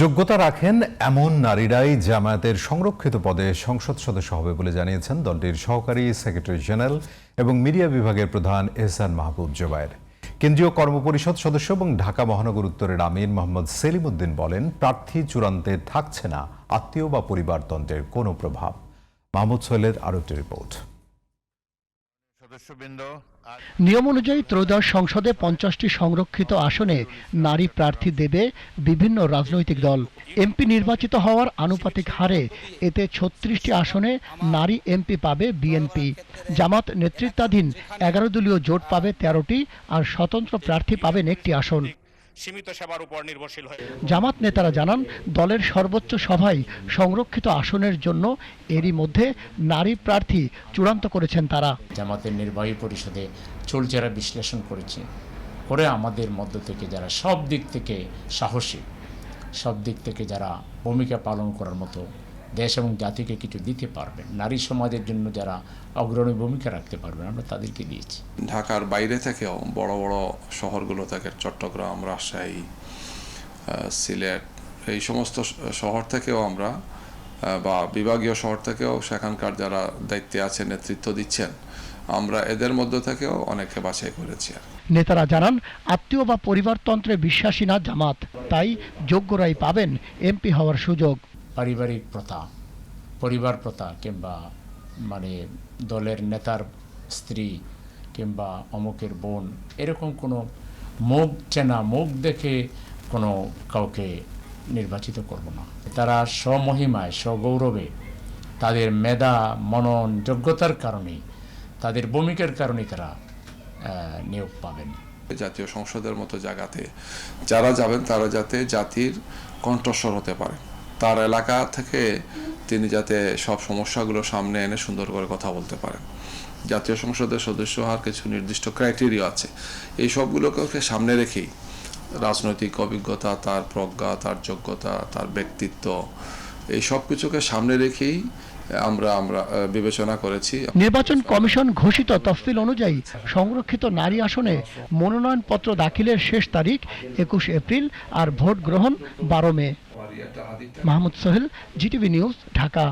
যোগ্যতা রাখেন এমন নারীরাই জামায়াতের সংরক্ষিত পদে সংসদ সদস্য হবে বলে জানিয়েছেন দলটির সহকারী সেক্রেটারি জেনারেল এবং মিডিয়া বিভাগের প্রধান এহসান মাহবুব জোবায়ের। কেন্দ্রীয় কর্মপরিষদ সদস্য এবং ঢাকা মহানগর উত্তরের আমির মোহাম্মদ সেলিম উদ্দিন বলেন, প্রার্থী চূড়ান্তে থাকছে না আত্মীয় বা পরিবারতন্ত্রের কোনো প্রভাব। মাহমুদ সোহেলের আরও একটি রিপোর্ট। নিয়ম অনুযায়ী ত্রয়োদশ সংসদে 50টি সংরক্ষিত আসনে নারী প্রার্থী দেবে বিভিন্ন রাজনৈতিক দল। এমপি নির্বাচিত হওয়ার আনুপাতিক হারে এতে 36টি আসনে নারী এমপি পাবে বিএনপি। জামাত নেতৃত্বাধীন 11 দলীয় জোট পাবে 13টি আর স্বতন্ত্র প্রার্থী পাবেন একটি আসন। সীমিত সেবার উপর নির্ভরশীল হয়ে জামাত নেতারা জানান, দলের সর্বোচ্চ সভায় সংরক্ষিত আসনের জন্য এরই মধ্যে নারী প্রার্থী চূড়ান্ত করেছেন তারা। জামাতের নির্বাহী পরিষদে চুলচেরা বিশ্লেষণ করেছি, করে আমাদের মধ্য থেকে যারা সব দিক থেকে সাহসী, সব দিক থেকে যারা ভূমিকা পালন করার মতো, দেশ এবং জাতিকে কিছু দিতে পারবেন, নারী সমাজের জন্য যারা অগ্রণী ভূমিকা রাখতে পারবেন, আমরা তাদেরকে দিয়েছি। ঢাকার বাইরে থেকেও বড় বড় শহরগুলো থেকে, চট্টগ্রাম, রাজশাহী, সিলেট, এই সমস্ত শহর থেকেও আমরা বা বিভাগীয় শহর থেকেও সেখানকার যারা দায়িত্বে আছে, নেতৃত্ব দিচ্ছেন, আমরা এদের মধ্য থেকেও অনেককে বাছাই করেছি। নেতারা জানান, আত্মীয় বা পরিবারতন্ত্রে বিশ্বাসী না জামাত, তাই যোগ্যরাই পাবেন এমপি হওয়ার সুযোগ। পারিবারিক প্রথা, পরিবার প্রথা কিংবা দলের নেতার স্ত্রী কিংবা অমুকের বোন, এরকম কোনো মুখ চেনা, মুখ দেখে কোনো কাউকে নির্বাচিত করব না। তারা স্বমহিমায়, স্বগৌরবে, তাদের মেধা, মনন, যোগ্যতার কারণে, তাদের ভূমিকার কারণে তারা নিয়োগ পাবেন। জাতীয় সংসদের মতো জায়গাতে যারা যাবেন, তারা যাতে জাতির কণ্ঠস্বর হতে পারে, তার এলাকা থেকে তিনি যাতে সব সমস্যাগুলো সামনে এনে সুন্দর করে কথা বলতে পারেন। জাতীয় সংসদের সদস্য হওয়ার কিছু নির্দিষ্ট ক্রাইটেরিয়া আছে, এই সবগুলোকে সামনে রেখেই রাজনৈতিক অভিজ্ঞতা, তার প্রজ্ঞা, তার যোগ্যতা, তার ব্যক্তিত্ব, এই সব কিছুকে সামনে রেখেই আমরা বিবেচনা করেছি। নির্বাচন কমিশন ঘোষিত তফসিল অনুযায়ী সংরক্ষিত নারী আসনে মনোনয়নপত্র দাখিলের শেষ তারিখ 21 এপ্রিল আর ভোট গ্রহণ 12 মে। Mahmud Sohel, GTV news, Dhaka.